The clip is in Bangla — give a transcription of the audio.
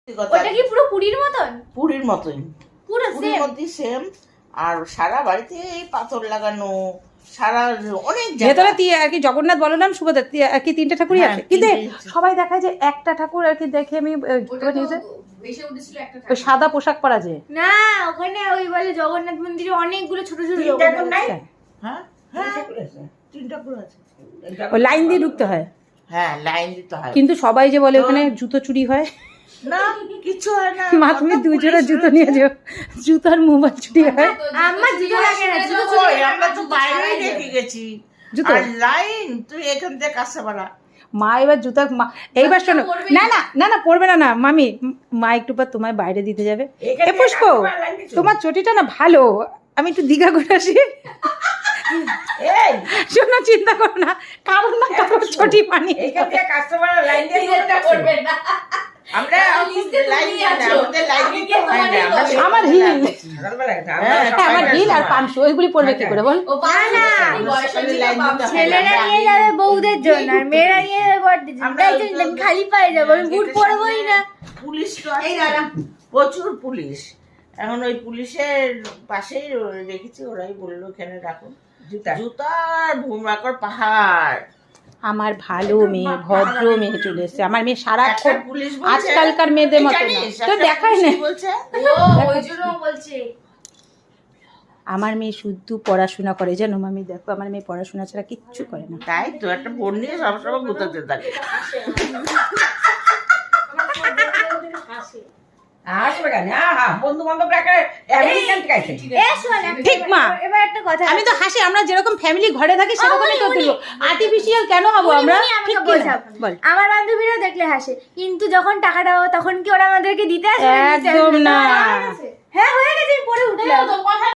ওটা কি পুরো পুরীর মতন? পুরীর মতোই, পুরো পুরীর মতোই সেম। আর সারা বাড়িতে এই পাথর লাগানো, সারা অনেক ভেতরে আর কি জগন্নাথ বলরাম সুভদ্রা আর কি তিনটে ঠাকুরই হ্যাঁ, আছে, কিন্তু তিনটেই। সবাই দেখায় যে একটা ঠাকুর আর কি দেখে আমি নিউজে ওই সাদা পোশাক পরা যে না, ওখানে ওই বলে জগন্নাথ মন্দিরে অনেকগুলো ছোট ছোট ঠাকুর নাই? হ্যাঁ। হ্যাঁ হ্যাঁ, তিন ঠাকুর আছে। ওই লাইন দিয়ে ঢুকতে হয়, হ্যাঁ লাইন দিতে হয়। কিন্তু সবাই যে বলে ওখানে জুতো চুরি হয়। না কিছু হয় না। মা তুমি দুই জোড়া জুতো নিয়ে যাও, জুতো আর মোবাইল চুরি হয়। আমার জুতো লাগে না, জুতো ওই আমরা তো বাইরেই রেখে গেছি। জুতো? আর লাইন তুই এখান থেকে কাছে বাড়া। মা এবার জুতা এইবার শোনো, না না না না পড়বে না, না মামি, মা একটু পর তোমায় বাইরে দিতে যাবে। এ পুষ্প, তোমার চটিটা না ভালো, আমি একটু দীঘা ঘুরে আসি। এই শোনো, চিন্তা করো না, কারণ না কারণ চটি পানি এখান থেকে কাস্টমার লাইন দিয়ে করবে না। আমরা লাইন দিই না, আমাদের লাইন দিতে হয় না। আমার হিল, হ্যাঁ, আমার হিল আর পানশু ওইগুলি পড়বে কি করে বল? ছেলেরা নিয়ে যাবে বউদের জন্য আর মেয়েরা নিয়ে যাবে বড়দের জন্য। তাই তো আমি খালি পায়ে যাবো, আমি বুট পরবোই না। পুলিশ তো আছে, প্রচুর পুলিশ। এখন ওই পুলিশের পাশেই রেখেছি, ওরাই বললো এখানে রাখুন জুতা। ভূমাকড় পাহাড়। আমার ভালো মেয়ে, ভদ্র মেয়ে চলে এসছে। আমার মেয়ে সারাক্ষণ পুলিশ বলছে, আজকালকার মেয়েদের মতো না, তো দেখায় না। বলছে ওই জন্য বলছে আমার মেয়ে শুধু পড়াশোনা করে, জানো মামি, দেখো আমার মেয়ে পড়াশোনা ছাড়া কিচ্ছু করে না। তাই তো একটা বোন নিয়ে সবসময় গুতাতে থাকে। ঠিক মা, এবার একটা কথা আমি তো হাসি, আমরা যেরকম ফ্যামিলি ঘরে থাকি সেরকমই তো তুলবো, আর্টিফিশিয়াল কেন হবো আমরা? ঠিক কি না? বল। আমার বান্ধবীরা দেখলে হাসে, কিন্তু যখন টাকাটা পাবো তখন কি ওরা আমাদেরকে দিতে আসবে? একদম না। হ্যাঁ হয়ে গেছে, পরে উঠলাম।